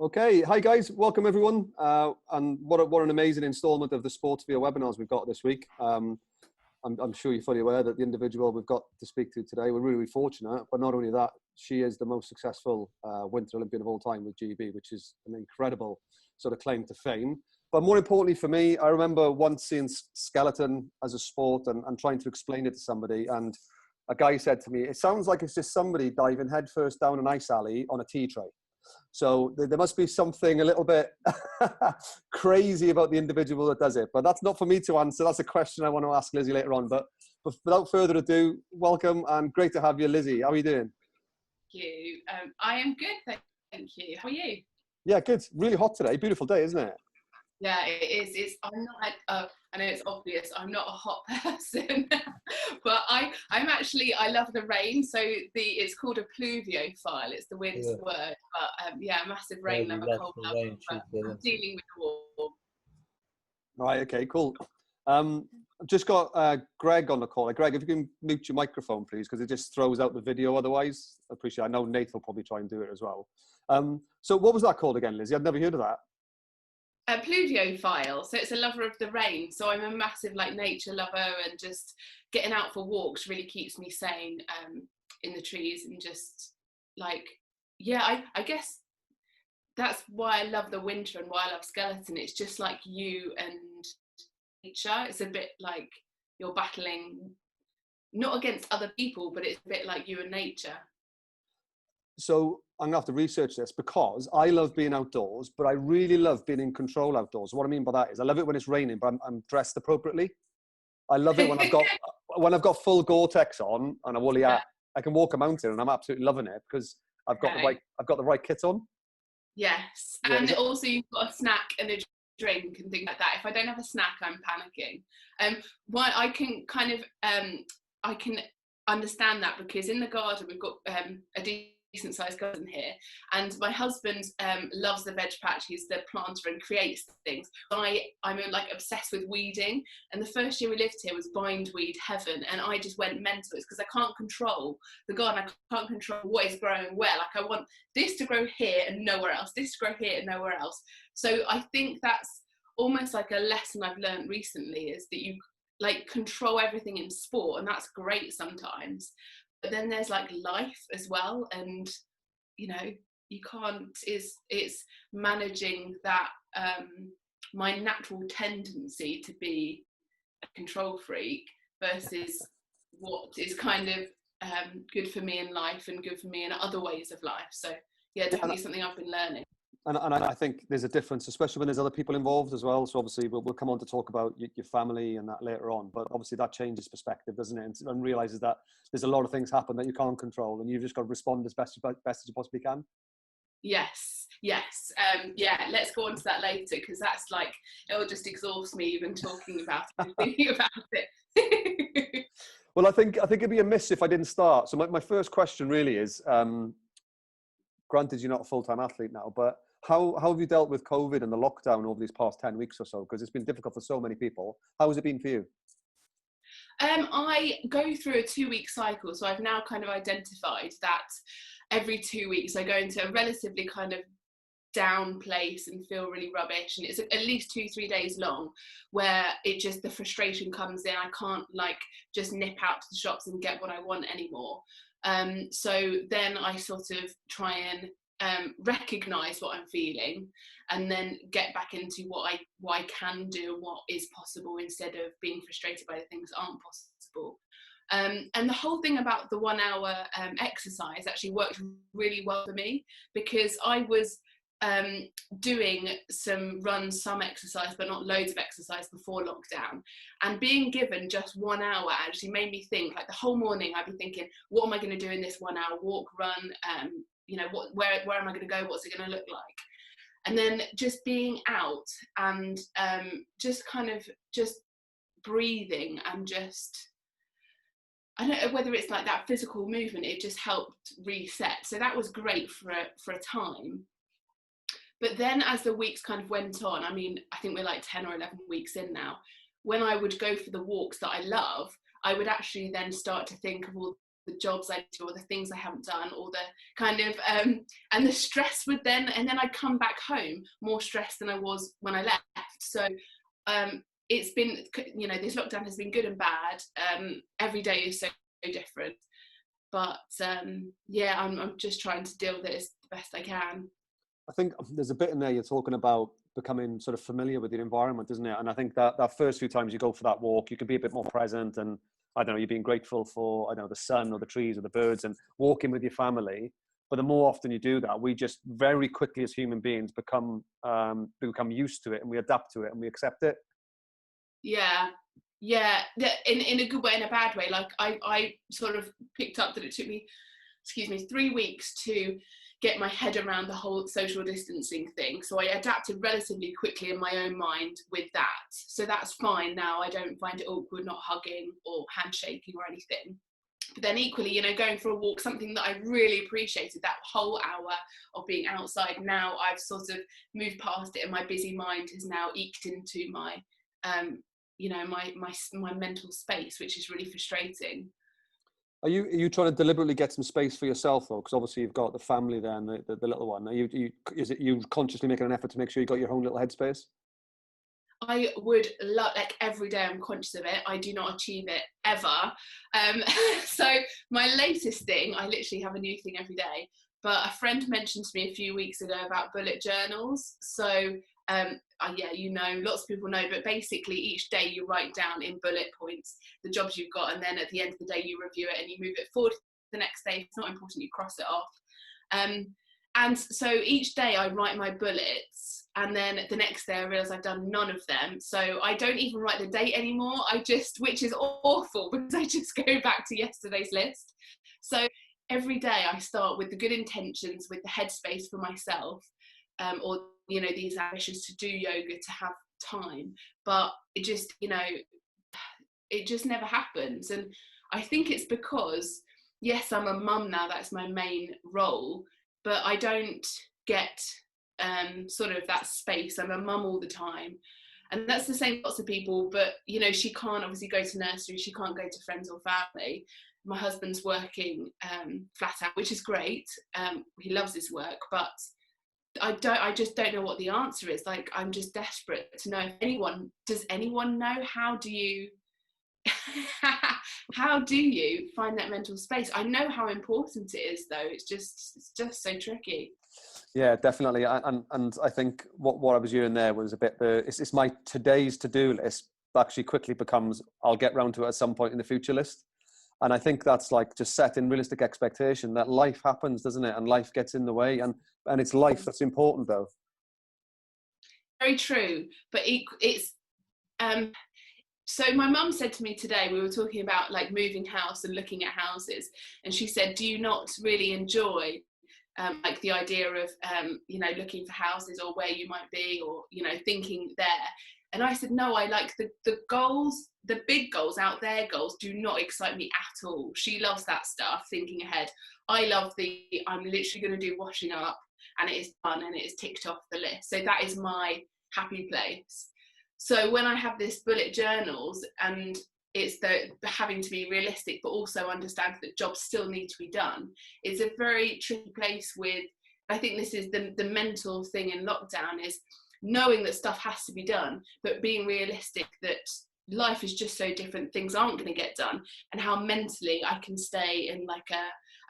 Okay, hi guys, welcome everyone. And what an amazing instalment of the Sportsphere webinars we've got this week. I'm sure you're fully aware that the individual we've got to speak to today, we're really fortunate, but not only that, she is the most successful Winter Olympian of all time with GB, which is an incredible sort of claim to fame. But more importantly for me, I remember once seeing skeleton as a sport and trying to explain it to somebody, and a guy said to me, it sounds like it's just somebody diving headfirst down an ice alley on a tea tray. So there must be something a little bit crazy about the individual that does it. But that's not for me to answer. That's a question I want to ask Lizzy later on. But without further ado, welcome and great to have you, Lizzy. How are you doing? Thank you. I am good, thank you. How are you? Yeah, good. Really hot today. Beautiful day, isn't it? Yeah, it is. I'm not. I know it's obvious. I'm not a hot person, but I love the rain. So it's called a pluviophile. It's the weirdest word, but yeah, massive rain lover, cold lover. I'm dealing with warm. Right. Okay. Cool. I've just got Greg on the call. Greg, if you can mute your microphone, please, because it just throws out the video. Otherwise, I appreciate it. I know Nate will probably try and do it as well. So what was that called again, Lizzy? I'd never heard of that. A pluviophile, so it's a lover of the rain. So I'm a massive nature lover, and just getting out for walks really keeps me sane in the trees, and just I guess that's why I love the winter and why I love skeleton. It's just like you and nature. It's a bit like you're battling not against other people, but it's a bit like you and nature. So I'm gonna have to research this because I love being outdoors, but I really love being in control outdoors. What I mean by that is I love it when it's raining, but I'm dressed appropriately. I love it when I've got full Gore-Tex on and a woolly hat. I can walk a mountain and I'm absolutely loving it because I've got the right kit on. Yes, and also you've got a snack and a drink and things like that. If I don't have a snack, I'm panicking. Why I can kind of I can understand that, because in the garden we've got a decent sized garden here, and my husband loves the veg patch. He's the planter and creates things. I'm obsessed with weeding, and the first year we lived here was bindweed heaven, and I just went mental. It's because I can't control the garden. I can't control what is growing where. I want this to grow here and nowhere else, this to grow here and nowhere else. So I think that's almost like a lesson I've learned recently, is that you control everything in sport, and that's great sometimes, but then there's life as well, and you can't, it's managing that my natural tendency to be a control freak versus what is kind of good for me in life and good for me in other ways of life. So yeah, definitely something I've been learning. And I think there's a difference, especially when there's other people involved as well. So obviously we'll come on to talk about your family and that later on. But obviously that changes perspective, doesn't it? And realizes that there's a lot of things happen that you can't control, and you've just got to respond as best as you possibly can. Yes. Yeah, let's go on to that later, because that's it'll just exhaust me even talking about it and thinking about it. Well, I think it'd be a miss if I didn't start. So my first question really is, granted you're not a full-time athlete now, but how have you dealt with COVID and the lockdown over these past 10 weeks or so? Because it's been difficult for so many people. How has it been for you? I go through a 2-week cycle. So I've now kind of identified that every 2 weeks I go into a relatively kind of down place and feel really rubbish. And it's at least 2-3 days long where the frustration comes in. I can't just nip out to the shops and get what I want anymore. So then I sort of try and recognize what I'm feeling, and then get back into what I can do and what is possible, instead of being frustrated by the things that aren't possible. And the whole thing about the 1 hour exercise actually worked really well for me, because I was doing some runs, some exercise, but not loads of exercise before lockdown, and being given just 1 hour actually made me think. The whole morning I'd be thinking, what am I going to do in this 1 hour? Walk, run, where am I going to go? What's it going to look like? And then just being out and just kind of just breathing, and just, I don't know whether it's that physical movement, it just helped reset. So that was great for a time. But then as the weeks kind of went on, I think we're 10 or 11 weeks in now, when I would go for the walks that I love, I would actually then start to think of all the jobs I do or the things I haven't done, or the kind of and the stress would then I'd come back home more stressed than I was when I left. So it's been, you know, this lockdown has been good and bad. Every day is so different, but yeah, I'm just trying to deal with it as best I can. I think there's a bit in there you're talking about becoming sort of familiar with your environment, isn't it? And I think that first few times you go for that walk, you can be a bit more present, and I don't know, you're being grateful for, I don't know, the sun or the trees or the birds, and walking with your family. But the more often you do that, we just very quickly as human beings become used to it, and we adapt to it, and we accept it. Yeah, in a good way and a bad way. Like I sort of picked up that it took me, 3 weeks to get my head around the whole social distancing thing. So I adapted relatively quickly in my own mind with that. So that's fine now. I don't find it awkward not hugging or handshaking or anything. But then equally, you know, going for a walk, something that I really appreciated, that whole hour of being outside. Now I've sort of moved past it, and my busy mind has now eked into my, you know, my mental space, which is really frustrating. Are you trying to deliberately get some space for yourself though? Because obviously you've got the family there and the little one. Is it you consciously making an effort to make sure you got your own little headspace? I would love, like every day I'm conscious of it. I do not achieve it ever. So my latest thing, I literally have a new thing every day, but a friend mentioned to me a few weeks ago about bullet journals. So yeah, you know, lots of people know, but basically each day you write down in bullet points the jobs you've got, and then at the end of the day you review it and you move it forward to the next day. If it's not important, you cross it off. And so each day I write my bullets, and then the next day I realise I've done none of them. So I don't even write the date anymore. Which is awful, because I just go back to yesterday's list. So every day I start with the good intentions, with the headspace for myself, or, you know, these ambitions to do yoga, to have time. But it just, you know, it just never happens. And I think it's because, yes, I'm a mum now, that's my main role, but I don't get sort of that space. I'm a mum all the time, and that's the same for lots of people. But, you know, she can't obviously go to nursery, she can't go to friends or family. My husband's working flat out, which is great. He loves his work, but I just don't know what the answer is. Like, I'm just desperate to know if does anyone know, how do you find that mental space? I know how important it is, though. It's just so tricky. Yeah, definitely. And I think what I was hearing there was a bit it's my today's to-do list actually quickly becomes I'll get round to it at some point in the future list. And I think that's like just setting realistic expectation that life happens, doesn't it? And life gets in the way, and it's life that's important, though. Very true. But it's so my mum said to me today, we were talking about like moving house and looking at houses, and she said, do you not really enjoy like the idea of you know, looking for houses or where you might be, or, you know, thinking there? And I said, no, I like the goals, the big goals out there. Goals do not excite me at all. She loves that stuff, thinking ahead. I love I'm literally going to do washing up and it is done and it is ticked off the list. So that is my happy place. So when I have this bullet journals, and it's the having to be realistic, but also understand that jobs still need to be done, it's a very tricky place with, I think this is the mental thing in lockdown, is knowing that stuff has to be done, but being realistic that life is just so different, things aren't going to get done, and how mentally I can stay in like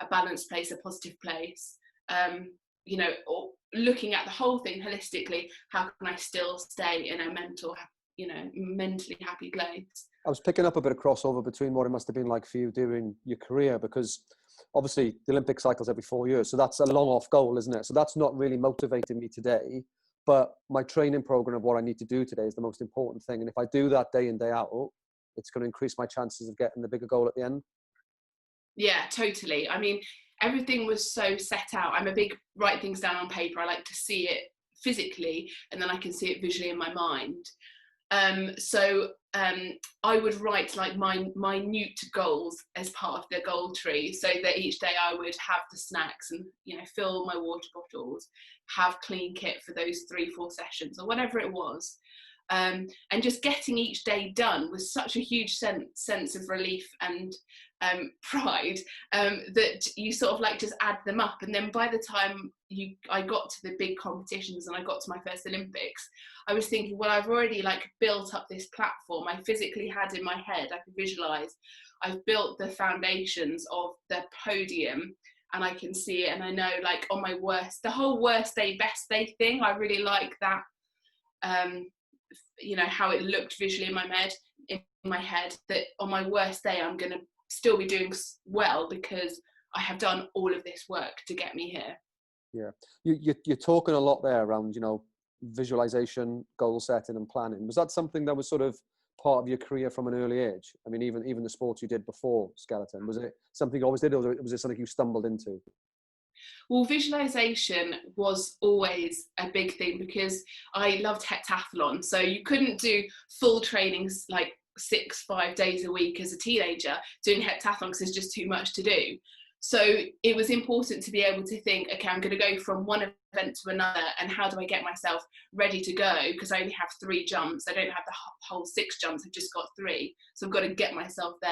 a balanced place, a positive place, you know, or looking at the whole thing holistically. How can I still stay in a mentally happy place? I was picking up a bit of crossover between what it must have been like for you during your career, because obviously the Olympic cycle's every 4 years, so that's a long off goal, isn't it? So that's not really motivating me today, but my training program of what I need to do today is the most important thing. And if I do that day in, day out, it's going to increase my chances of getting the bigger goal at the end. Yeah, totally. I mean, everything was so set out. I'm a big write things down on paper. I like to see it physically, and then I can see it visually in my mind. So I would write like my minute goals as part of the goal tree, so that each day I would have the snacks and, you know, fill my water bottles, have clean kit for those 3-4 sessions or whatever it was. And just getting each day done was such a huge sense of relief and pride, that you sort of like just add them up. And then by the time I got to the big competitions and I got to my first Olympics, I was thinking, well, I've already like built up this platform. I physically had in my head, I could visualize, I've built the foundations of the podium, and I can see it. And I know, like, on my worst, the whole worst day, best day thing, I really like that, you know, how it looked visually in my head, that on my worst day, I'm going to still be doing well because I have done all of this work to get me here. Yeah. You're talking a lot there around, you know, visualization, goal setting and planning. Was that something that was sort of part of your career from an early age? I mean, even the sports you did before skeleton, was it something you always did, or was it something you stumbled into? Well, visualization was always a big thing because I loved heptathlon. So you couldn't do full trainings like 5 days a week as a teenager doing heptathlon because there's just too much to do. So it was important to be able to think, okay, I'm going to go from one event to another, and how do I get myself ready to go? Because I only have 3 jumps. I don't have the whole 6 jumps. I've just got 3. So I've got to get myself there.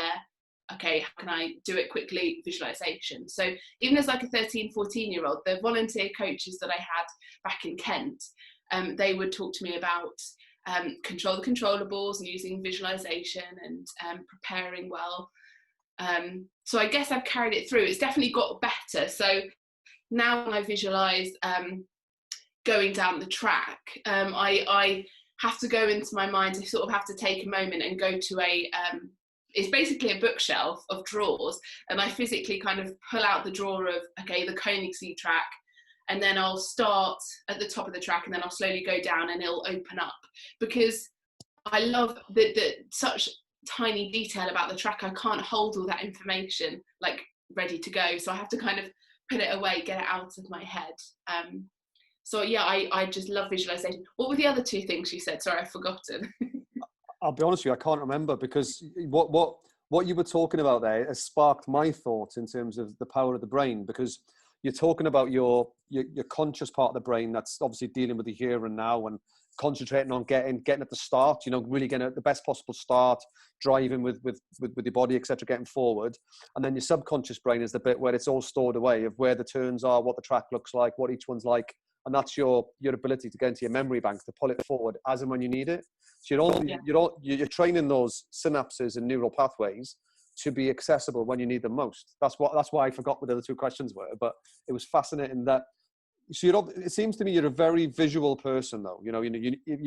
Okay, how can I do it quickly? Visualization. So even as like a 13, 14-year-old, the volunteer coaches that I had back in Kent, they would talk to me about control the controllables and using visualization and preparing well. So I guess I've carried it through. It's definitely got better. So now when I visualize going down the track, I have to go into my mind. I sort of have to take a moment and go to it's basically a bookshelf of drawers, and I physically kind of pull out the drawer of, okay, the Koenigsee track, and then I'll start at the top of the track, and then I'll slowly go down and it'll open up, because I love the such tiny detail about the track. I can't hold all that information like ready to go, so I have to kind of put it away, get it out of my head. So yeah, I just love visualization. What were the other 2 things you said? Sorry, I've forgotten. I'll be honest with you, I can't remember, because what you were talking about there has sparked my thoughts in terms of the power of the brain, because you're talking about your conscious part of the brain that's obviously dealing with the here and now and concentrating on getting at the start, you know, really getting at the best possible start, driving with your body, etc., getting forward. And then your subconscious brain is the bit where it's all stored away, of where the turns are, what the track looks like, what each one's like. And that's your ability to get into your memory bank to pull it forward as and when you need it. So you're training those synapses and neural pathways to be accessible when you need them most. That's why I forgot what the other 2 questions were. But it was fascinating that. So it seems to me you're a very visual person, though. You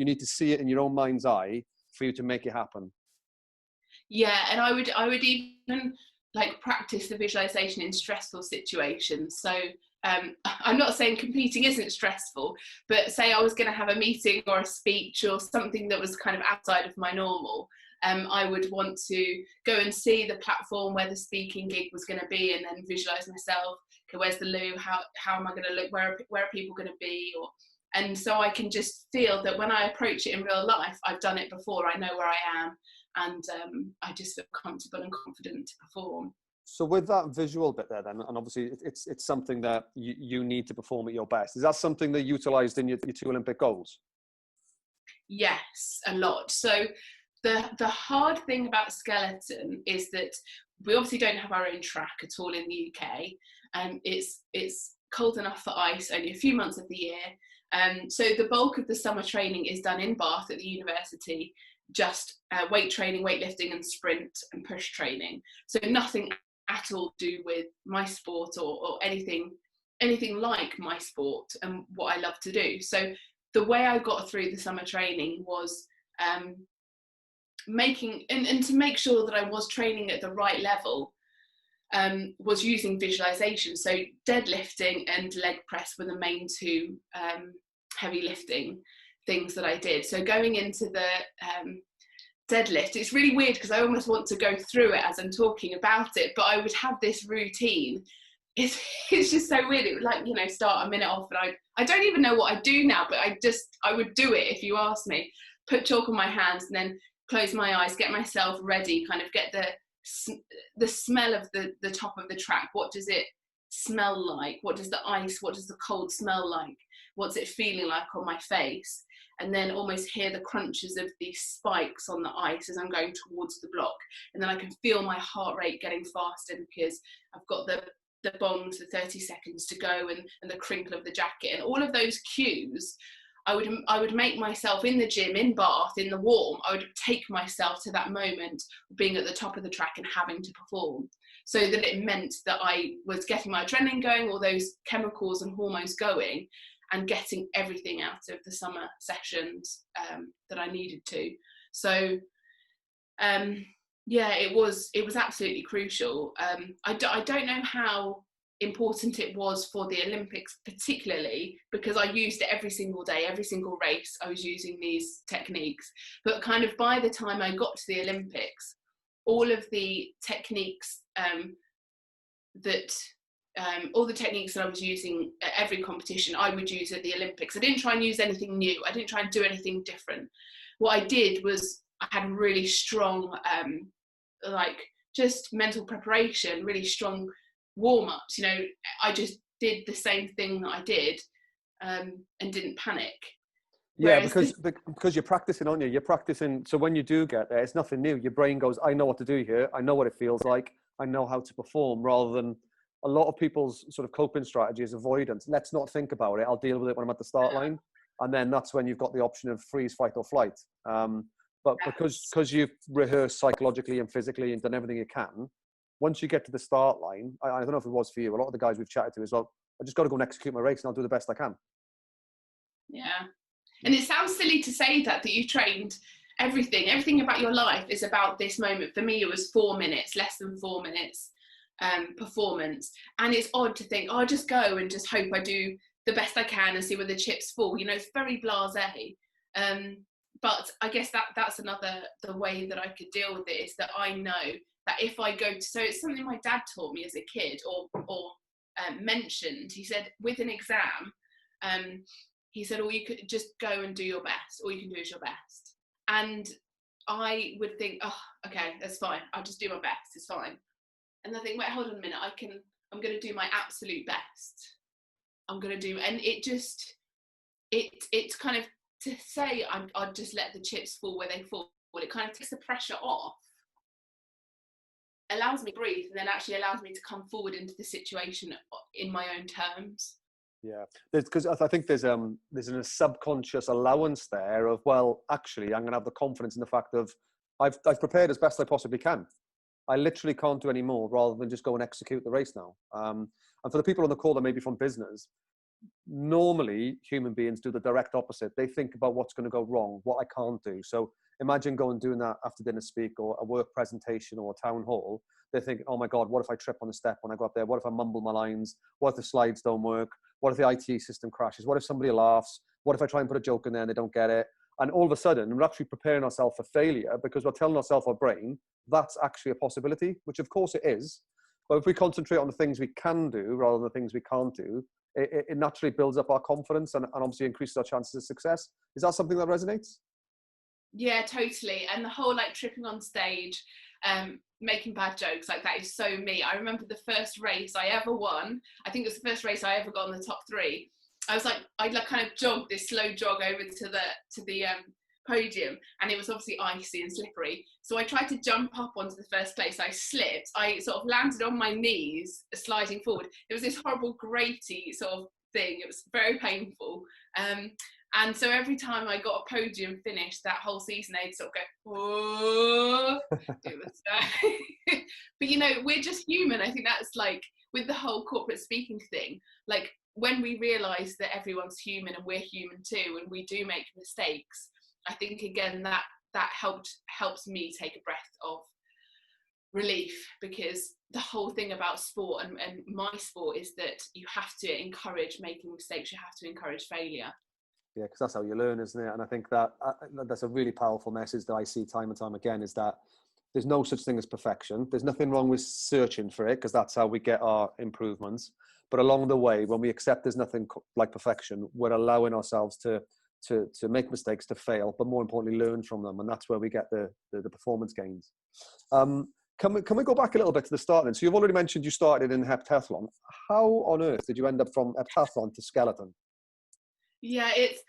need to see it in your own mind's eye for you to make it happen. Yeah, and I would even like practice the visualization in stressful situations. So I'm not saying competing isn't stressful, but say I was going to have a meeting or a speech or something that was kind of outside of my normal, I would want to go and see the platform where the speaking gig was going to be, and then visualize myself. Okay, where's the loo? How am I going to look? Where are people going to be? And so I can just feel that when I approach it in real life, I've done it before. I know where I am, and I just feel comfortable and confident to perform. So with that visual bit there then, and obviously it's something that you need to perform at your best. Is that something that you utilised in your 2 Olympic goals? Yes, a lot. So the hard thing about skeleton is that we obviously don't have our own track at all in the UK. It's cold enough for ice only a few months of the year. So the bulk of the summer training is done in Bath at the university, just weight training, weightlifting and sprint and push training. So nothing at all to do with my sport or anything like my sport and what I love to do. So the way I got through the summer training was making and to make sure that I was training at the right level, was using visualization. So deadlifting and leg press were the main 2 heavy lifting things that I did. So going into the deadlift, it's really weird because I almost want to go through it as I'm talking about it, but I would have this routine. It's just so weird. It would, like, you know, start a minute off, and I don't even know what I do now, but I would do it if you asked me. Put chalk on my hands and then close my eyes, get myself ready, kind of get the smell of the top of the track. What does it smell like? What does the ice, what does the cold smell like? what's it feeling like on my face, and then almost hear the crunches of these spikes on the ice as I'm going towards the block. And then I can feel my heart rate getting faster because I've got the bonds, the 30 seconds to go, and the crinkle of the jacket, and all of those cues. I would make myself in the gym, in Bath, in the warm, I would take myself to that moment of being at the top of the track and having to perform, so that it meant that I was getting my adrenaline going, all those chemicals and hormones going, and getting everything out of the summer sessions that I needed to. So yeah, it was absolutely crucial. I don't know how important it was for the Olympics particularly, because I used it every single day, every single race I was using these techniques, but kind of by the time I got to the Olympics, all of the techniques all the techniques that I was using at every competition I would use at the Olympics. I didn't try and use anything new, I didn't try and do anything different. What I did was I had really strong like just mental preparation, really strong warm-ups. You know, I just did the same thing that I did and didn't panic. Yeah, because you're practicing, aren't you? You're practicing, so when you do get there, it's nothing new. Your brain goes, I know what to do here, I know what it feels like, I know how to perform, rather than a lot of people's sort of coping strategy is avoidance. Let's not think about it, I'll deal with it when I'm at the start line. And then that's when you've got the option of freeze, fight or flight. But because you've rehearsed psychologically and physically and done everything you can, once you get to the start line, I don't know if it was for you, a lot of the guys we've chatted to is, well, I just got to go and execute my race and I'll do the best I can. Yeah. And it sounds silly to say that you trained everything about your life is about this moment. For me, it was 4 minutes, less than 4 minutes performance. And it's odd to think, oh, I'll just go and just hope I do the best I can and see where the chips fall. You know, it's very blasé. But I guess that's the way that I could deal with it, is that I know that if I go to, so it's something my dad taught me as a kid, or mentioned. He said with an exam, he said, you could just go and do your best. All you can do is your best. And I would think, oh, okay, that's fine. I'll just do my best. It's fine. And I think, wait, hold on a minute. I'm going to do my absolute best. I'm going to do, and it's kind of, to say I'll just let the chips fall where they fall. It kind of takes the pressure off, allows me to breathe, and then actually allows me to come forward into the situation in my own terms. Yeah, because I think there's a subconscious allowance there of, well, actually, I'm going to have the confidence in the fact of I've prepared as best I possibly can. I literally can't do any more, rather than just go and execute the race now. And for the people on the call that may be from business, normally human beings do the direct opposite. They think about what's going to go wrong, what I can't do. So imagine going and doing that after dinner speak, or a work presentation, or a town hall. They're thinking, oh my God, what if I trip on the step when I go up there? What if I mumble my lines? What if the slides don't work? What if the IT system crashes? What if somebody laughs? What if I try and put a joke in there and they don't get it? And all of a sudden, we're actually preparing ourselves for failure, because we're telling ourselves, our brain, that's actually a possibility, which of course it is. But if we concentrate on the things we can do rather than the things we can't do, it naturally builds up our confidence and obviously increases our chances of success. Is that something that resonates? Yeah, totally. And the whole like tripping on stage, making bad jokes, like that is so me. I remember the first race I ever won. I think it was the first race I ever got in the top 3. I was like, I'd like kind of jogged this slow jog over to the podium, and it was obviously icy and slippery. So I tried to jump up onto the first place. I slipped. I sort of landed on my knees, sliding forward. It was this horrible grating sort of thing. It was very painful. And so every time I got a podium finish that whole season, they'd sort of go, oh. It was, but you know, we're just human. I think that's like with the whole corporate speaking thing, like when we realise that everyone's human and we're human too, and we do make mistakes, I think again that helps me take a breath of relief, because the whole thing about sport and my sport is that you have to encourage making mistakes, you have to encourage failure. Yeah, because that's how you learn, isn't it? And I think that that's a really powerful message that I see time and time again, is that there's no such thing as perfection. There's nothing wrong with searching for it, because that's how we get our improvements. But along the way, when we accept there's nothing like perfection, we're allowing ourselves to make mistakes, to fail, but more importantly, learn from them. And that's where we get the performance gains. Can we go back a little bit to the start then? So you've already mentioned you started in heptathlon. How on earth did you end up from heptathlon to skeleton? Yeah, it's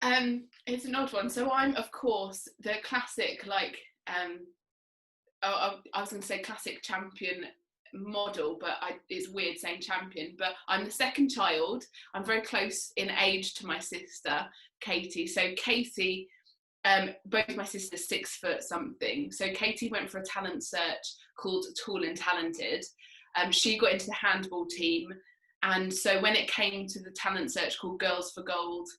an odd one. So I'm, of course, the classic, like, I was going to say classic champion model, but it's weird saying champion. But I'm the second child. I'm very close in age to my sister, Katie. So Katie, both my sisters 6 foot something. So Katie went for a talent search called Tall and Talented. She got into the handball team. And so when it came to the talent search called Girls for Gold,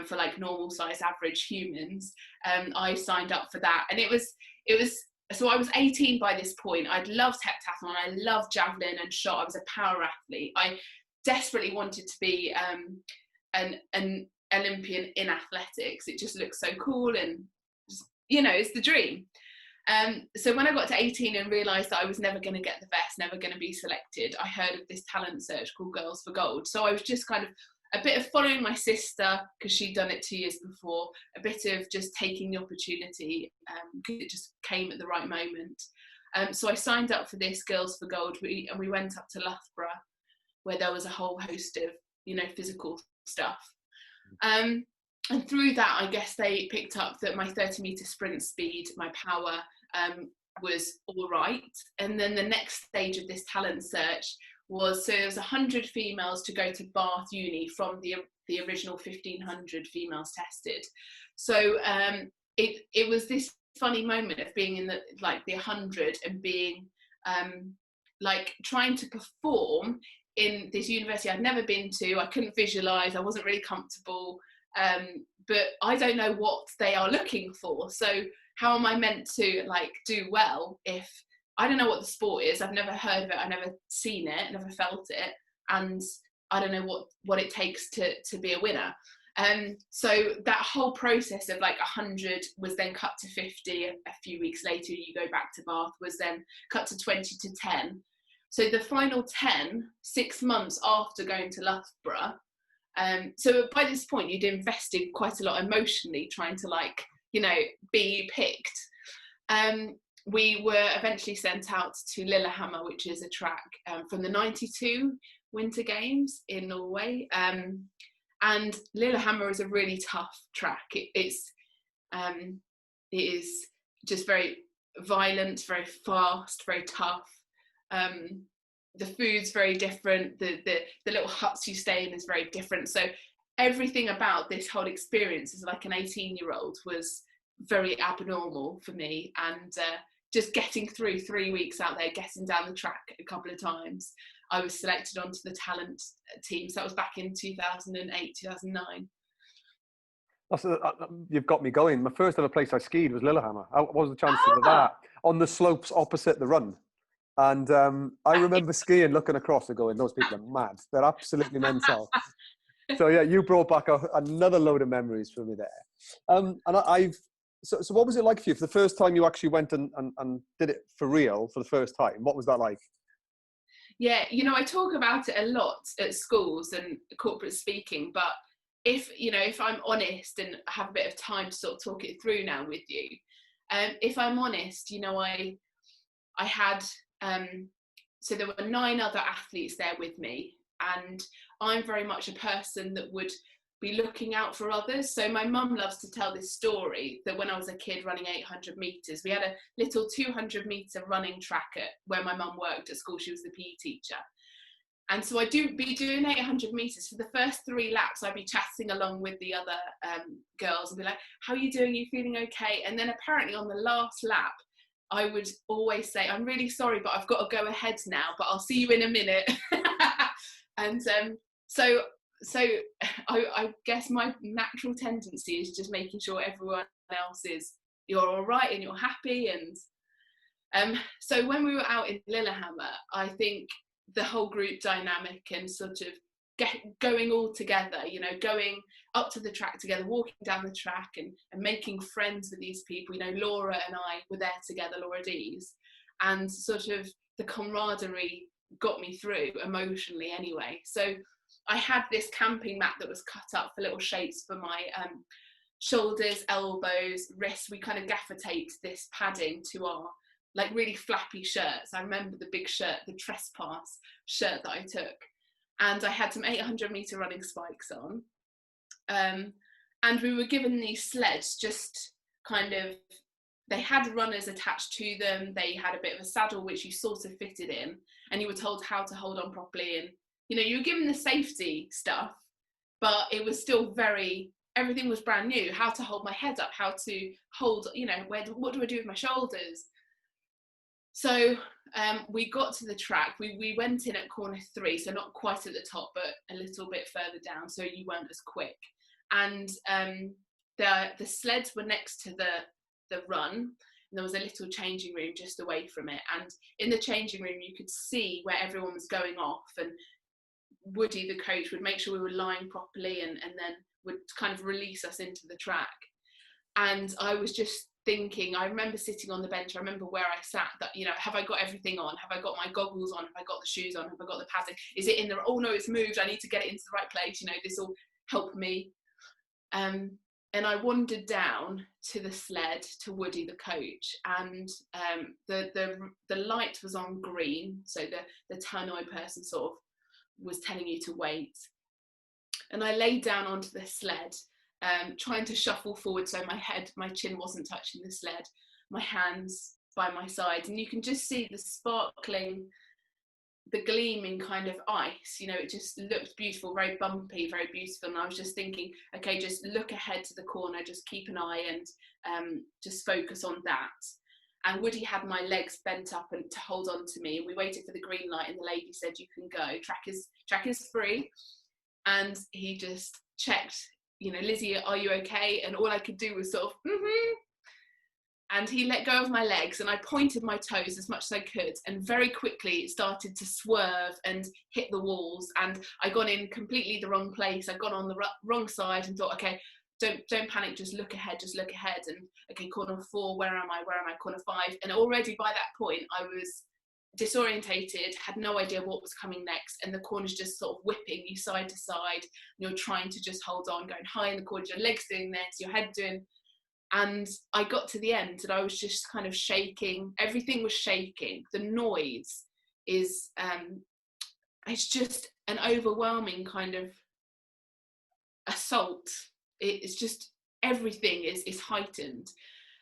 for like normal size average humans, I signed up for that. And it was, so I was 18 by this point. I'd loved heptathlon, I loved javelin and shot. I was a power athlete. I desperately wanted to be an Olympian in athletics. It just looks so cool, and just, you know, it's the dream. So when I got to 18 and realised that I was never going to get the best, never going to be selected, I heard of this talent search called Girls for Gold. So I was just kind of a bit of following my sister, because she'd done it 2 years before, a bit of just taking the opportunity, because it just came at the right moment. So I signed up for this Girls for Gold, and we went up to Loughborough, where there was a whole host of, you know, physical stuff. And through that, I guess they picked up that my 30-metre sprint speed, my power, was all right. And then the next stage of this talent search was, so there was 100 females to go to Bath Uni from the original 1,500 females tested. So it was this funny moment of being in the 100 and being like trying to perform in this university I'd never been to. I couldn't visualize, I wasn't really comfortable, but I don't know what they are looking for. So how am I meant to like do well if I don't know what the sport is? I've never heard of it, I've never seen it, never felt it, and I don't know what it takes to be a winner. So that whole process of like 100 was then cut to 50 a few weeks later. You go back to Bath, was then cut to 20 to 10. So the final 10, 6 months after going to Loughborough. So by this point, you'd invested quite a lot emotionally trying to, like, you know, be picked. We were eventually sent out to Lillehammer, which is a track from the 92 Winter Games in Norway. And Lillehammer is a really tough track. It is just very violent, very fast, very tough. The food's very different. The little huts you stay in is very different. So everything about this whole experience as like an 18-year-old was very abnormal for me. And just getting through 3 weeks out there, getting down the track a couple of times, I was selected onto the talent team. So that was back in 2008, 2009. You've got me going. My first ever place I skied was Lillehammer. What was the chances of that? On the slopes opposite the run. And I remember skiing, looking across and going, those people are mad. They're absolutely mental. So yeah, you brought back another load of memories for me there. So what was it like for you for the first time you actually went and did it for real for the first time? What was that like? Yeah, you know, I talk about it a lot at schools and corporate speaking, but if I'm honest and have a bit of time to sort of talk it through now with you, if I'm honest, you know, I had, so there were 9 other athletes there with me, and I'm very much a person that would be looking out for others. So my mum loves to tell this story that when I was a kid running 800 metres, we had a little 200-metre running track where my mum worked at school. She was the PE teacher. And so I'd be doing 800 metres. For the first 3 laps, I'd be chatting along with the other girls and be like, how are you doing? Are you feeling okay? And then apparently on the last lap, I would always say, I'm really sorry, but I've got to go ahead now, but I'll see you in a minute. And so I guess my natural tendency is just making sure everyone else you're all right and you're happy. And so when we were out in Lillehammer, I think the whole group dynamic and sort of going all together, you know, going up to the track together, walking down the track and making friends with these people. You know, Laura and I were there together, Laura Dees, and sort of the camaraderie got me through emotionally anyway. So I had this camping mat that was cut up for little shapes for my shoulders, elbows, wrists. We kind of gaffer taped this padding to our like really flappy shirts. I remember the big shirt, the trespass shirt that I took. And I had some 800-metre running spikes on. And we were given these sleds, just kind of, they had runners attached to them. They had a bit of a saddle, which you sort of fitted in, and you were told how to hold on properly. And, you know, you were given the safety stuff, but it was still everything was brand new. How to hold my head up, how to hold, you know, what do I do with my shoulders? So we got to the track. We went in at corner 3, so not quite at the top, but a little bit further down, so you weren't as quick. And the sleds were next to the run, and there was a little changing room just away from it. And in the changing room, you could see where everyone was going off, and Woody, the coach, would make sure we were lying properly, and then would kind of release us into the track. And I was just thinking, I remember sitting on the bench, I remember where I sat, that, you know, have I got everything on? Have I got my goggles on? Have I got the shoes on? Have I got the padding? Is it in the, oh no, it's moved, I need to get it into the right place, you know, this will help me. And I wandered down to the sled, to Woody, the coach, and the light was on green, so the tannoy person sort of was telling you to wait. And I laid down onto the sled, trying to shuffle forward so my chin wasn't touching the sled, my hands by my sides, and you can just see the sparkling, the gleaming kind of ice, you know, it just looked beautiful, very bumpy, very beautiful. And I was just thinking, okay, just look ahead to the corner, just keep an eye and just focus on that. And Woody had my legs bent up and to hold on to me, and we waited for the green light, and the lady said, you can go, track is free. And he just checked, you know, Lizzy, are you okay? And all I could do was sort of, And he let go of my legs, and I pointed my toes as much as I could, and very quickly it started to swerve and hit the walls, and I got in completely the wrong place. I got on the wrong side and thought, okay, don't panic, just look ahead. And okay, corner 4, where am I? Corner 5. And already by that point I was disorientated, had no idea what was coming next, and the corner's just sort of whipping you side to side, and you're trying to just hold on, going high in the corner, your legs doing this, your head doing. And I got to the end, and I was just kind of shaking. Everything was shaking. The noise is, it's just an overwhelming kind of assault. It's just, everything is heightened.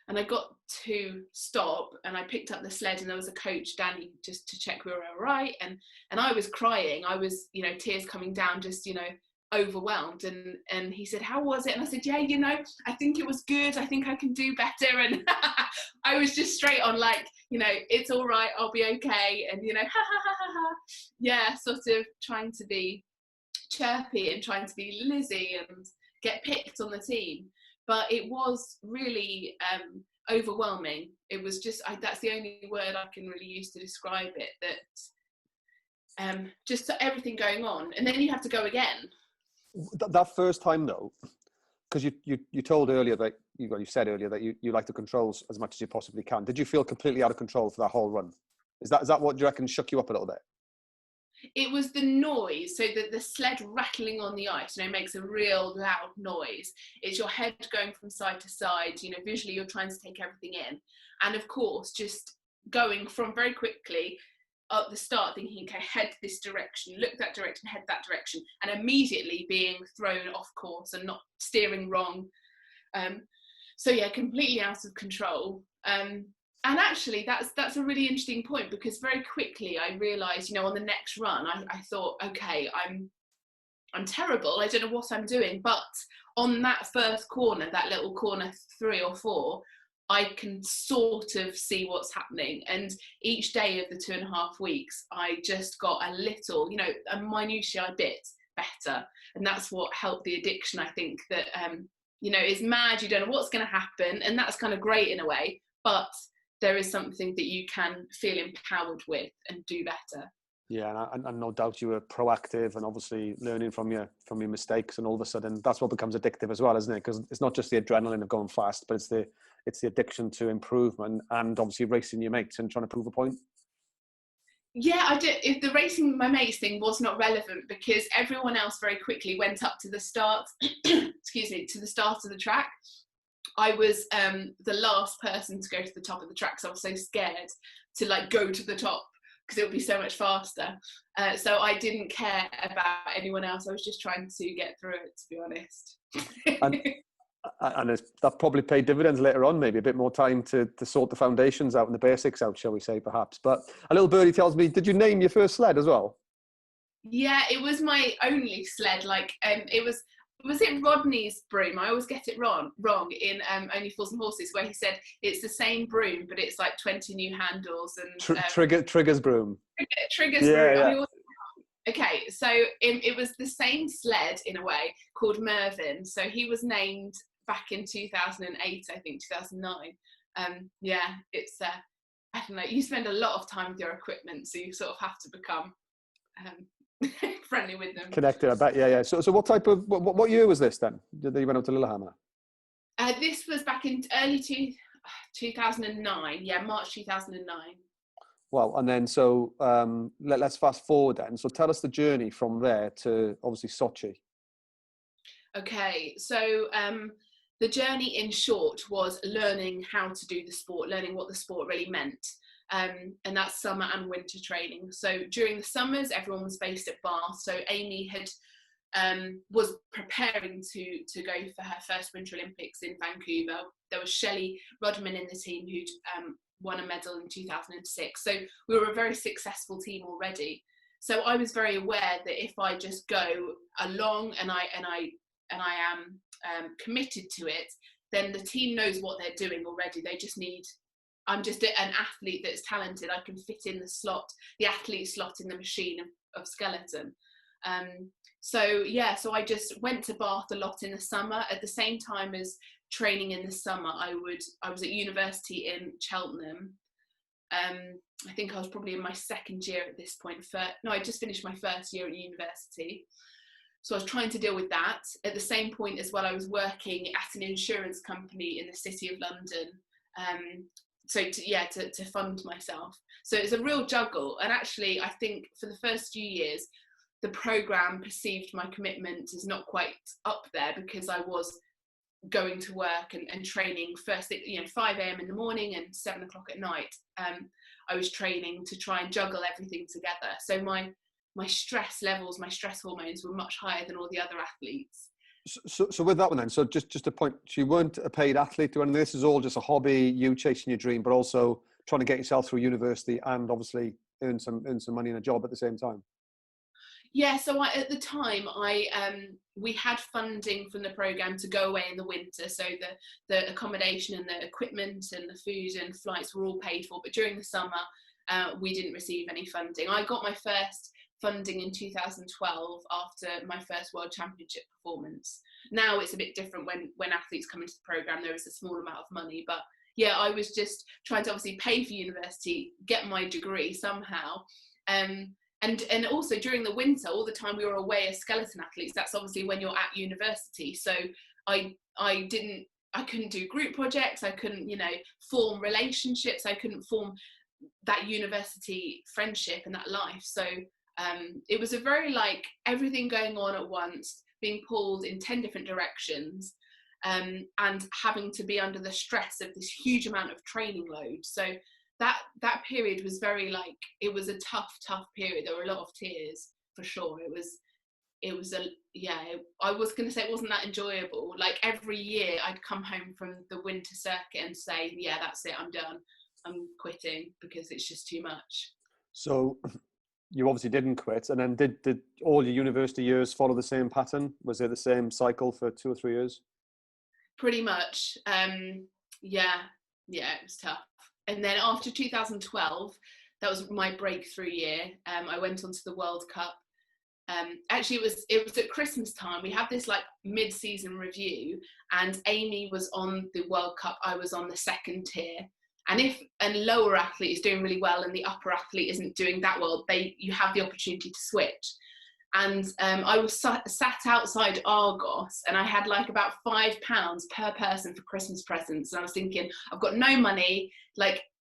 And I got to stop, and I picked up the sled, and there was a coach, Danny, just to check we were all right. And I was crying. I was, you know, tears coming down, just, you know, overwhelmed. And he said, how was it? And I said, yeah, you know, I think it was good, I think I can do better. And I was just straight on, like, you know, it's all right, I'll be okay, and, you know, yeah, sort of trying to be chirpy and trying to be Lizzy and get picked on the team. But it was really overwhelming. It was just, that's the only word I can really use to describe it, that just everything going on, and then you have to go again. That first time though, because you told earlier that you said earlier that you like the controls as much as you possibly can. Did you feel completely out of control for that whole run? Is that what you reckon shook you up a little bit? It was the noise, so the sled rattling on the ice, you know, makes a real loud noise. It's your head going from side to side, you know, visually you're trying to take everything in. And of course, just going from very quickly at the start thinking, okay, head this direction, look that direction, head that direction, and immediately being thrown off course and not steering wrong. So yeah, completely out of control. And actually that's a really interesting point, because very quickly I realised, you know, on the next run, I thought, okay, I'm terrible, I don't know what I'm doing. But on that first corner, that little corner 3 or 4, I can sort of see what's happening. And each day of the 2.5 weeks, I just got a little, you know, a minutiae bit better. And that's what helped the addiction, I think, that, you know, is mad, you don't know what's going to happen. And that's kind of great in a way, but there is something that you can feel empowered with and do better. Yeah, and no doubt you were proactive and obviously learning from your mistakes, and all of a sudden that's what becomes addictive as well, isn't it? Because it's not just the adrenaline of going fast, but it's the addiction to improvement and obviously racing your mates and trying to prove a point. Yeah, I did. If the racing my mates thing was not relevant, because everyone else very quickly went up to the start, excuse me, to the start of the track. I was the last person to go to the top of the track, so I was so scared to like go to the top, because it would be so much faster. So I didn't care about anyone else. I was just trying to get through it, to be honest. And that probably paid dividends later on, maybe a bit more time to sort the foundations out and the basics out, shall we say, perhaps. But a little birdie tells me, did you name your first sled as well? Yeah, it was my only sled. Like, it was it Rodney's broom? I always get it wrong in Only Fools and Horses, where he said it's the same broom, but it's like 20 new handles and Trigger's broom. Trigger's broom. Yeah. Okay, so it was the same sled in a way, called Mervyn. So he was named back in 2008, I think 2009. Yeah, it's I don't know. You spend a lot of time with your equipment, so you sort of have to become friendly with them. Connected, I bet. Yeah. So what type of what year was this then? That you went up to Lillehammer? This was back in early 2009. Yeah, March 2009. Well, and then so let's fast forward then. So tell us the journey from there to obviously Sochi. Okay, so the journey in short was learning how to do the sport, learning what the sport really meant. And that's summer and winter training. So during the summers, everyone was based at Bath. So Amy was preparing to go for her first Winter Olympics in Vancouver. There was Shelley Rodman in the team who'd won a medal in 2006. So we were a very successful team already. So I was very aware that if I just go along and I am committed to it, then the team knows what they're doing already. They just need, I'm just an athlete that's talented. I can fit in the athlete slot in the machine of skeleton. So I just went to Bath a lot in the summer. At the same time as training in the summer, I was at university in Cheltenham. I think I was probably in my second year at this point. I just finished my first year at university. So I was trying to deal with that. At the same point as well, I was working at an insurance company in the City of London. To fund myself. So it's a real juggle. And actually, I think for the first few years, the programme perceived my commitment as not quite up there, because I was going to work and training first, 5 a.m. in the morning and 7 o'clock at night. I was training to try and juggle everything together. So my stress levels, my stress hormones were much higher than all the other athletes. So with that one then, so just a point, you weren't a paid athlete or anything. This is all just a hobby, you chasing your dream, but also trying to get yourself through university and obviously earn some money in a job at the same time. Yeah, so at the time, we had funding from the programme to go away in the winter, so the accommodation and the equipment and the food and flights were all paid for, but during the summer, we didn't receive any funding. I got my first funding in 2012 after my first World Championship performance. Now it's a bit different when athletes come into the programme, there is a small amount of money, but yeah, I was just trying to obviously pay for university, get my degree somehow. And also during the winter, all the time we were away as skeleton athletes, that's obviously when you're at university. So I couldn't do group projects, I couldn't, form relationships, I couldn't form that university friendship and that life. So it was a very everything going on at once, being pulled in 10 different directions, and having to be under the stress of this huge amount of training load. So that period was very it was a tough period. There were a lot of tears for sure. I was going to say it wasn't that enjoyable. Every year I'd come home from the winter circuit and say, yeah, that's it, I'm done, I'm quitting, because it's just too much. So you obviously didn't quit, and then did all your university years follow the same pattern? Was it the same cycle for 2 or 3 years? Pretty much. Yeah, it was tough. And then after 2012, that was my breakthrough year. I went on to the World Cup. Actually, it was at Christmas time. We had this mid-season review, and Amy was on the World Cup. I was on the second tier. And if a lower athlete is doing really well and the upper athlete isn't doing that well, you have the opportunity to switch. And I was sat outside Argos, and I had about £5 per person for Christmas presents. And I was thinking, I've got no money,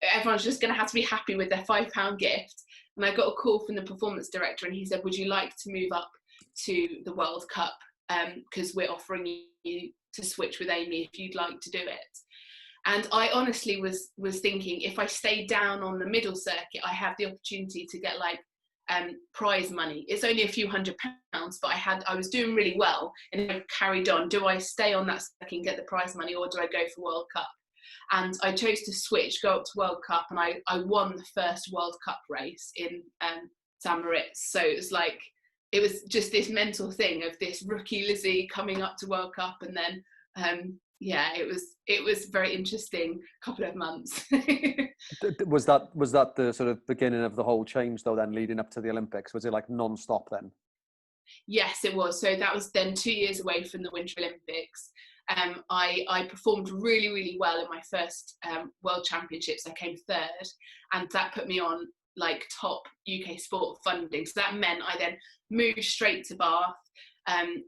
everyone's just going to have to be happy with their £5 gift. And I got a call from the performance director, and he said, would you like to move up to the World Cup? Because we're offering you to switch with Amy if you'd like to do it. And I honestly was thinking, if I stay down on the middle circuit, I have the opportunity to get like prize money. It's only a few £100s, but I was doing really well, and I carried on. Do I stay on that circuit and get the prize money, or do I go for World Cup? And I chose to switch, go up to World Cup, and I won the first World Cup race in St. Moritz. So it was just this mental thing of this rookie Lizzy coming up to World Cup, and then it was very interesting couple of months. Was that the sort of beginning of the whole change though, then leading up to the Olympics? Was it like non-stop then? Yes, it was. So that was then 2 years away from the Winter Olympics. I performed really, really well in my first World Championships. I came third, and that put me on like top UK sport funding. So that meant I then moved straight to Bath.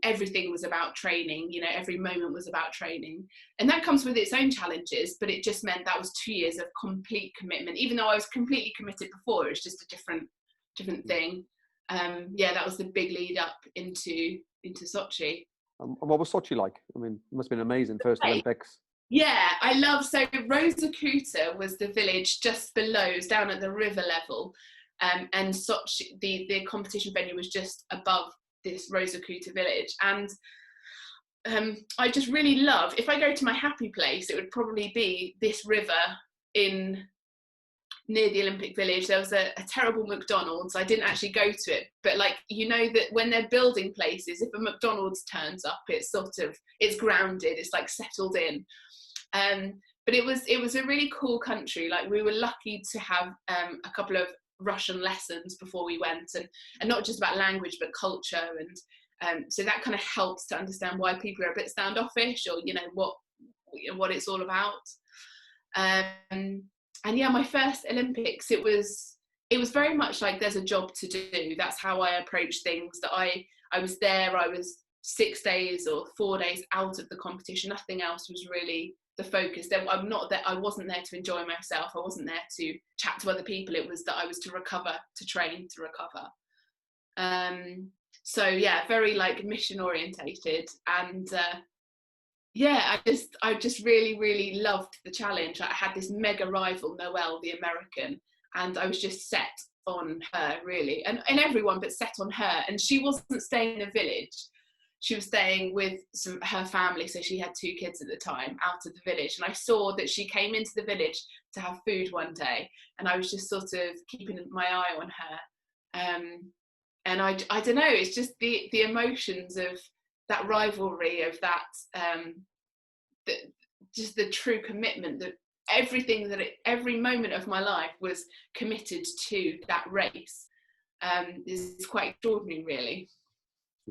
Everything was about training, you know, every moment was about training. And that comes with its own challenges, but it just meant that was 2 years of complete commitment. Even though I was completely committed before, it was just a different thing. That was the big lead up into Sochi. What was Sochi like? I mean, it must have been amazing, first Olympics. Yeah, I love, so Rosacuta was the village just below, it was down at the river level. And Sochi, the competition venue was just above this Rosacuta village. And I just really love, if I go to my happy place, it would probably be this river near the Olympic Village. There was a terrible McDonald's. I didn't actually go to it, but like, you know, that when they're building places, if a McDonald's turns up, it's grounded, it's like settled in. But it was a really cool country. Like, we were lucky to have a couple of Russian lessons before we went, and not just about language but culture, and so that kind of helps to understand why people are a bit standoffish, or you know what it's all about. And yeah, my first Olympics, it was very much like there's a job to do. That's how I approach things. That I was there, I was 6 days or 4 days out of the competition. Nothing else was really the focus. I'm not there. I wasn't there to enjoy myself. I wasn't there to chat to other people. It was that I was to recover, to train to recover. So yeah, very like mission orientated, and I just really, really loved the challenge. I had this mega rival, Noelle, the American, and I was just set on her really, and everyone, but set on her. And she wasn't staying in a village. She was staying with her family, so she had 2 kids at the time, out of the village. And I saw that she came into the village to have food one day, and I was just sort of keeping my eye on her. And I don't know, it's just the emotions of that rivalry, of that, just the true commitment, that every moment of my life was committed to that race. Is quite extraordinary, really.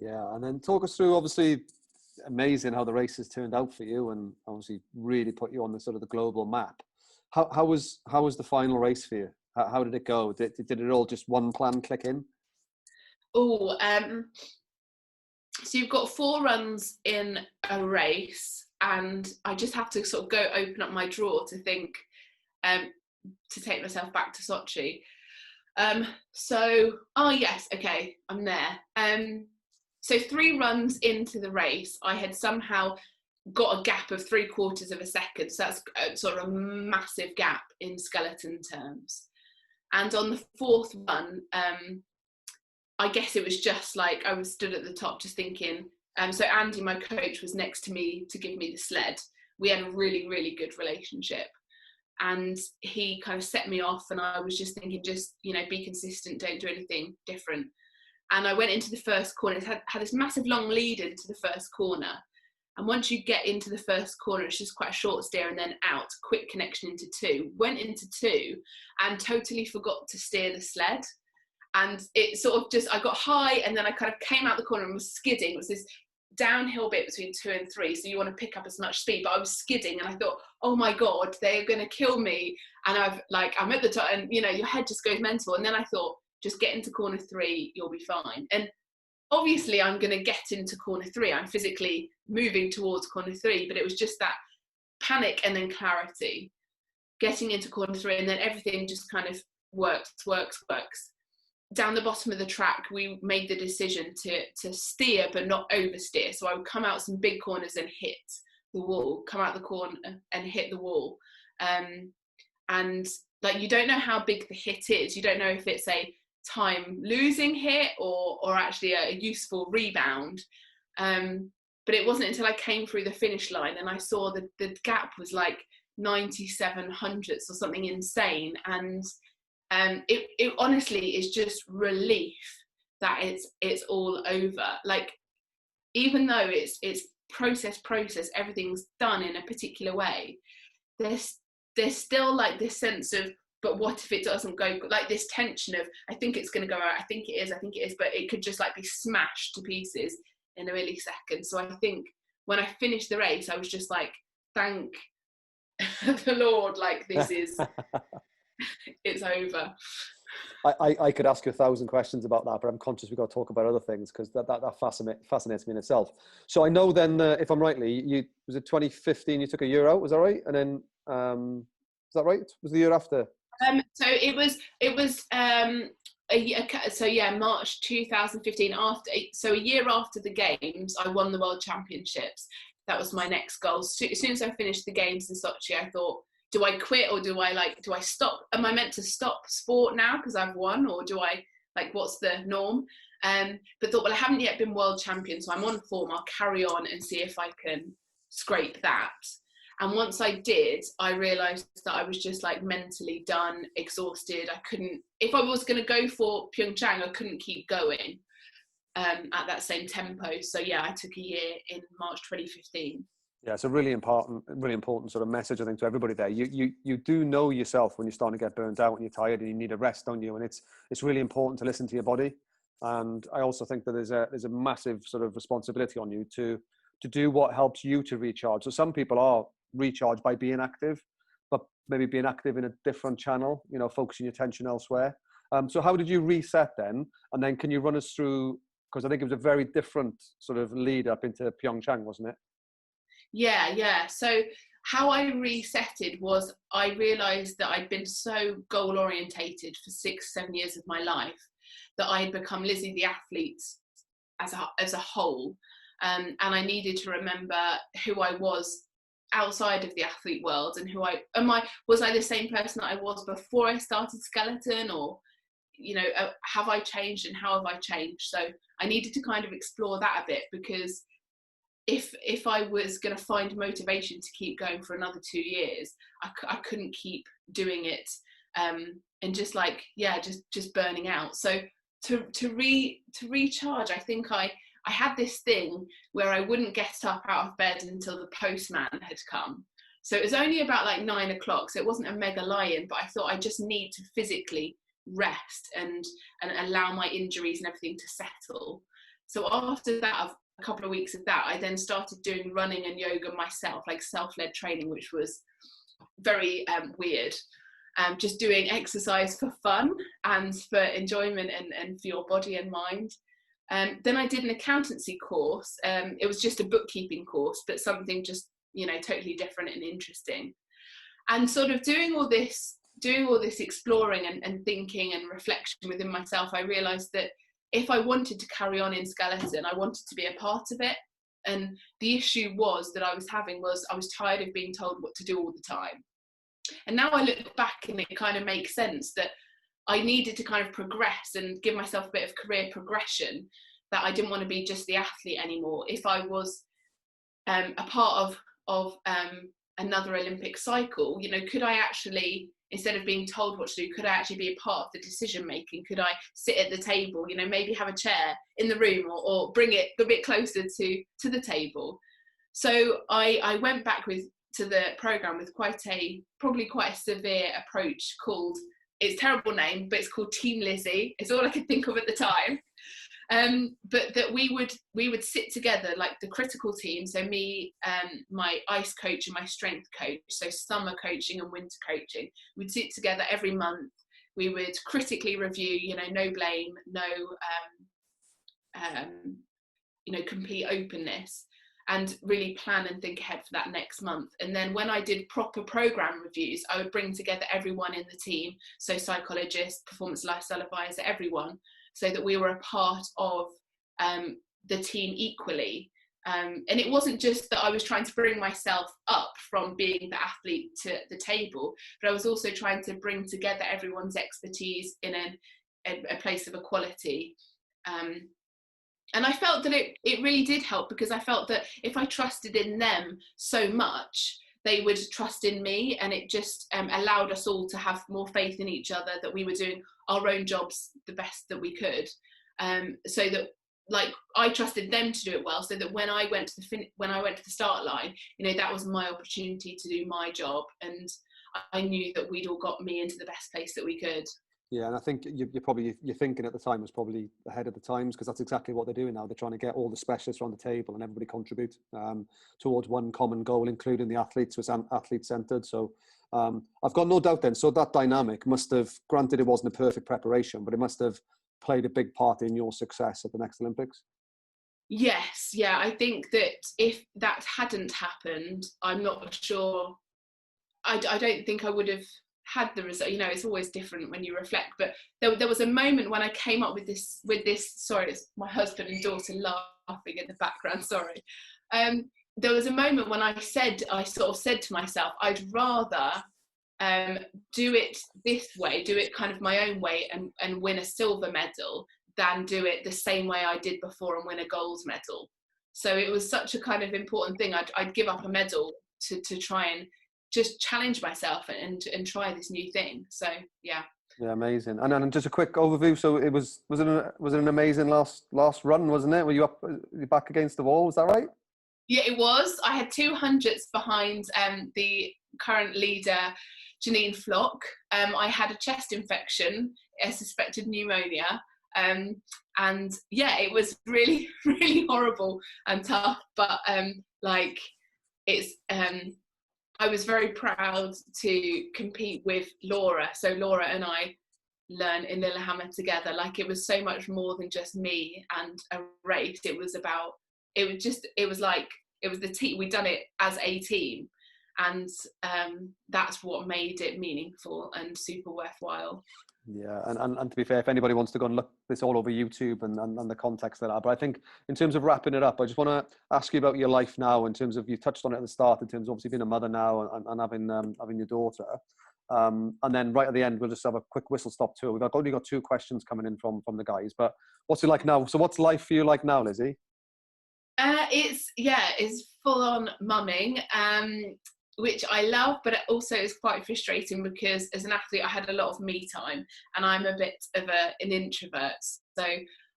Yeah, and then talk us through, obviously amazing how the races turned out for you, and obviously really put you on the sort of the global map. How was the final race for you? How did it go? Did it all just one plan click in? So you've got 4 runs in a race, and I just have to sort of go open up my drawer to think, to take myself back to Sochi. Yes, okay, I'm there. So 3 runs into the race, I had somehow got a gap of 3/4 of a second. So that's sort of a massive gap in skeleton terms. And on the 4th run, I guess it was just like I was stood at the top just thinking, so Andy, my coach, was next to me to give me the sled. We had a really, really good relationship. And he kind of set me off, and I was just thinking, just, you know, be consistent, don't do anything different. And I went into the first corner. It had this massive long lead into the first corner. And once you get into the first corner, it's just quite a short steer and then out, quick connection into 2. Went into 2 and totally forgot to steer the sled. And it sort of just, I got high, and then I kind of came out the corner and was skidding. It was this downhill bit between 2 and 3, so you want to pick up as much speed, but I was skidding, and I thought, oh my God, they're going to kill me. And I'm at the top, and you know, your head just goes mental. And then I thought, just get into corner 3, you'll be fine. And obviously I'm going to get into corner 3. I'm physically moving towards corner 3, but it was just that panic and then clarity, getting into corner 3, and then everything just kind of works. Down the bottom of the track, we made the decision to steer but not oversteer. So I would come out some big corners and hit the wall, come out the corner and hit the wall. And like, you don't know how big the hit is. You don't know if it's a time losing hit or actually a useful rebound. But it wasn't until I came through the finish line and I saw the gap was like 97 hundredths or something insane. And it honestly is just relief that it's all over. Like, even though it's process, everything's done in a particular way, there's still like this sense of, but what if it doesn't go, like this tension of, I think it's going to go out, I think it is, but it could just like be smashed to pieces in a millisecond. So I think when I finished the race, I was just like, thank the Lord, like this is, it's over. I could ask you 1,000 questions about that, but I'm conscious we've got to talk about other things because that fascinates me in itself. So I know then, if I'm rightly, was it 2015 you took a year out, was that right? And then, is that right? Was the year after? So it was March 2015. So a year after the games, I won the World Championships. That was my next goal. So as soon as I finished the games in Sochi, I thought, do I quit or do I stop? Am I meant to stop sport now because I've won, or do I, like, what's the norm? But thought, well, I haven't yet been world champion, so I'm on form. I'll carry on and see if I can scrape that. And once I did, I realised that I was just like mentally done, exhausted. I couldn't, if I was going to go for Pyeongchang, I couldn't keep going at that same tempo. So yeah, I took a year in March 2015. Yeah, it's a really important sort of message, I think, to everybody there. You do know yourself when you're starting to get burnt out and you're tired and you need a rest, don't you? And it's really important to listen to your body. And I also think that there's a massive sort of responsibility on you to do what helps you to recharge. So some people are recharged by being active, but maybe being active in a different channel, you know, focusing your attention elsewhere. So how did you reset then? And then can you run us through, because I think it was a very different sort of lead up into Pyeongchang, wasn't it? Yeah. So how I resetted was, I realised that I'd been so goal orientated for 6-7 years of my life that I had become Lizzy the athlete as a whole, and I needed to remember who I was outside of the athlete world, and was I the same person that I was before I started skeleton, or, you know, have I changed and how have I changed? So I needed to kind of explore that a bit, because if I was going to find motivation to keep going for another 2 years, I couldn't keep doing it, and just like, just burning out. So to recharge, I think I had this thing where I wouldn't get up out of bed until the postman had come. So it was only about like 9 o'clock, so it wasn't a mega lie-in, but I thought I just need to physically rest and allow my injuries and everything to settle. So after that, a couple of weeks of that, I then started doing running and yoga myself, like self-led training, which was very weird. Just doing exercise for fun and for enjoyment and for your body and mind. Then I did an accountancy course. It was just a bookkeeping course, but something just, you know, totally different and interesting. And sort of doing all this exploring and thinking and reflection within myself, I realised that if I wanted to carry on in skeleton, I wanted to be a part of it. And the issue was that I was tired of being told what to do all the time. And now I look back and it kind of makes sense that I needed to kind of progress and give myself a bit of career progression, that I didn't want to be just the athlete anymore. If I was a part of another Olympic cycle, you know, could I actually, instead of being told what to do, could I actually be a part of the decision making? Could I sit at the table, you know, maybe have a chair in the room, or bring it a bit closer to the table? So I went back to the program with probably quite a severe approach called, it's a terrible name, but it's called Team Lizzy. It's all I could think of at the time. But that we would sit together, like the critical team, so me, my ice coach and my strength coach, so summer coaching and winter coaching, we'd sit together every month. We would critically review, you know, no blame, no you know, complete openness, and really plan and think ahead for that next month. And then when I did proper program reviews, I would bring together everyone in the team, so psychologists, performance lifestyle advisor, everyone, so that we were a part of the team equally. And it wasn't just that I was trying to bring myself up from being the athlete to the table, but I was also trying to bring together everyone's expertise in a place of equality. And I felt that it really did help, because I felt that if I trusted in them so much, they would trust in me, and it just allowed us all to have more faith in each other, that we were doing our own jobs the best that we could, so that, like, I trusted them to do it well, so that when I went to the start line, you know, that was my opportunity to do my job, and I knew that we'd all got me into the best place that we could. Yeah, and I think you're thinking at the time was probably ahead of the times, because that's exactly what they're doing now. They're trying to get all the specialists around the table and everybody contribute towards one common goal, including the athletes. So it's athlete-centered. So I've got no doubt then. So that dynamic must have, granted it wasn't a perfect preparation, but it must have played a big part in your success at the next Olympics. Yes, yeah. I think that if that hadn't happened, I'm not sure. I don't think I would have had the result. You know, it's always different when you reflect, but there was a moment when I came up with this sorry, it's my husband and daughter laughing in the background, sorry. There was a moment when I sort of said to myself, I'd rather do it this way, do it kind of my own way, and win a silver medal, than do it the same way I did before and win a gold medal. So it was such a kind of important thing. I'd give up a medal to try and just challenge myself and try this new thing. So yeah. Yeah, amazing. And then just a quick overview. So it was it an amazing last run, wasn't it? Were you back against the wall? Was that right? Yeah, it was. I had 200s behind the current leader, Janine Flock. I had a chest infection, a suspected pneumonia. And yeah, it was really, really horrible and tough. But I was very proud to compete with Laura. So Laura and I learned in Lillehammer together. Like, it was so much more than just me and a race. It was the team. We'd done it as a team, and that's what made it meaningful and super worthwhile. Yeah, and to be fair, if anybody wants to go and look this all over YouTube and the context of that, but I think in terms of wrapping it up, I just want to ask you about your life now, in terms of, you touched on it at the start, in terms of obviously being a mother now and having your daughter, and then right at the end we'll just have a quick whistle stop tour. We've only got 2 questions coming in from the guys, but what's it like now? So what's life for you like now, Lizzy? It's full on mumming. Which I love, but it also is quite frustrating, because as an athlete I had a lot of me time, and I'm a bit of an introvert, so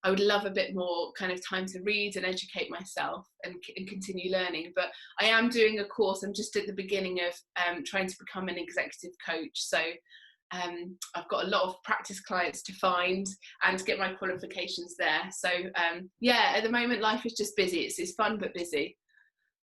I would love a bit more kind of time to read and educate myself and continue learning. But I am doing a course. I'm just at the beginning of trying to become an executive coach, so I've got a lot of practice clients to find and to get my qualifications there. So at the moment life is just busy. It's fun but busy.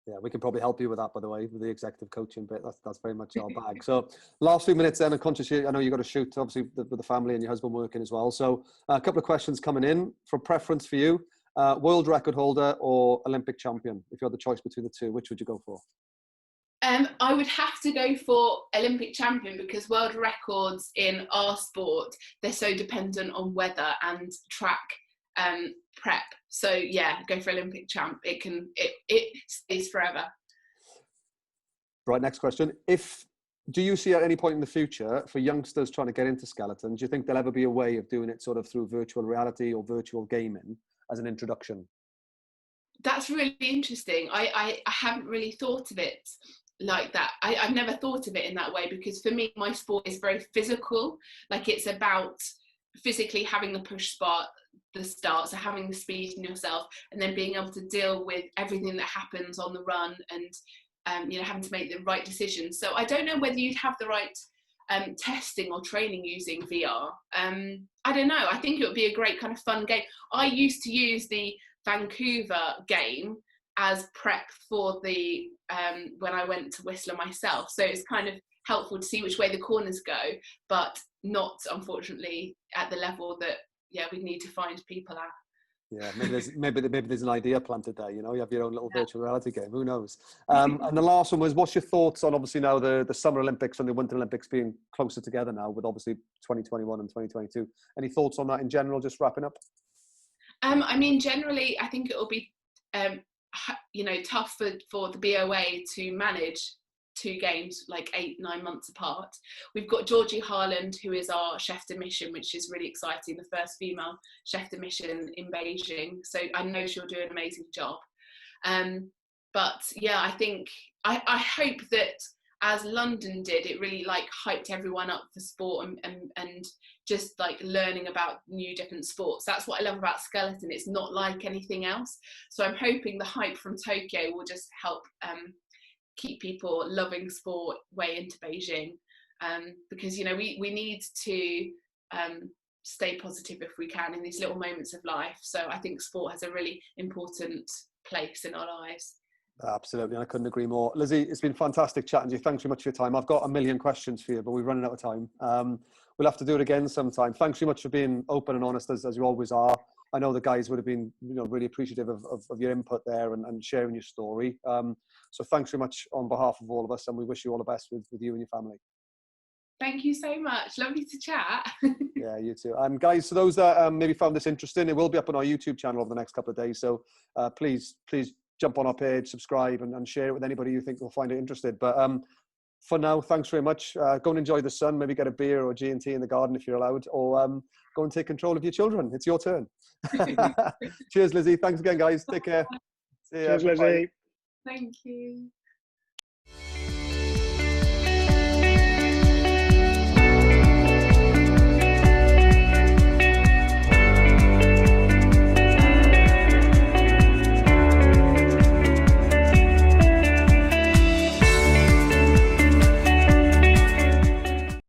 Yeah, we can probably help you with that, by the way, with the executive coaching bit. That's very much our bag. So last few minutes then, I'm conscious, I know you've got to shoot, obviously, with the family and your husband working as well. So a couple of questions coming in. For preference for you, world record holder or Olympic champion? If you had the choice between the two, which would you go for? I would have to go for Olympic champion, because world records in our sport, they're so dependent on weather and track prep. So yeah, go for Olympic champ. It stays forever. Right, next question. Do you see at any point in the future, for youngsters trying to get into skeleton, do you think there'll ever be a way of doing it sort of through virtual reality or virtual gaming as an introduction? That's really interesting. I haven't really thought of it like that. I've never thought of it in that way, because for me my sport is very physical. Like, it's about physically having the push spot, the start, so having the speed in yourself, and then being able to deal with everything that happens on the run, and having to make the right decisions. So I don't know whether you'd have the right testing or training using VR. I don't know. I think it would be a great kind of fun game. I used to use the Vancouver game as prep for the when I went to Whistler myself. So it's kind of helpful to see which way the corners go, but not, unfortunately, at the level that we need to find people at. Yeah, maybe there's an idea planted there. You have your own little virtual reality game. Who knows? And the last one was, what's your thoughts on, obviously, now the Summer Olympics and the Winter Olympics being closer together now, with obviously 2021 and 2022. Any thoughts on that in general? Just wrapping up. I mean, generally, I think it will be you know, tough for the BOA to manage 2 games like 8-9 months apart. We've got Georgie Harland, who is our chef de mission, which is really exciting, the first female chef de mission in Beijing. So I know she'll do an amazing job. But yeah, I think I hope that as London did, it really like hyped everyone up for sport and just like learning about new different sports. That's what I love about skeleton. It's not like anything else. So I'm hoping the hype from Tokyo will just help keep people loving sport way into Beijing, because, you know, we need to stay positive if we can in these little moments of life. So I think sport has a really important place in our lives. Absolutely, I couldn't agree more. Lizzy, it's been fantastic chatting to you. Thanks very much for your time. I've got a million questions for you, but we're running out of time. We'll have to do it again sometime. Thanks very much for being open and honest, as you always are. I know the guys would have been, you know, really appreciative of your input there and sharing your story. So thanks very much on behalf of all of us, and we wish you all the best with you and your family. Thank you so much. Lovely to chat. Yeah, you too. Guys, for those that maybe found this interesting, it will be up on our YouTube channel over the next couple of days. So please jump on our page, subscribe, and share it with anybody you think will find it interested. But for now, thanks very much. Go and enjoy the sun. Maybe get a beer or a G&T in the garden if you're allowed, or go and take control of your children. It's your turn. Cheers, Lizzy. Thanks again, guys. Take care. See ya. Cheers, Lizzy. Thank you.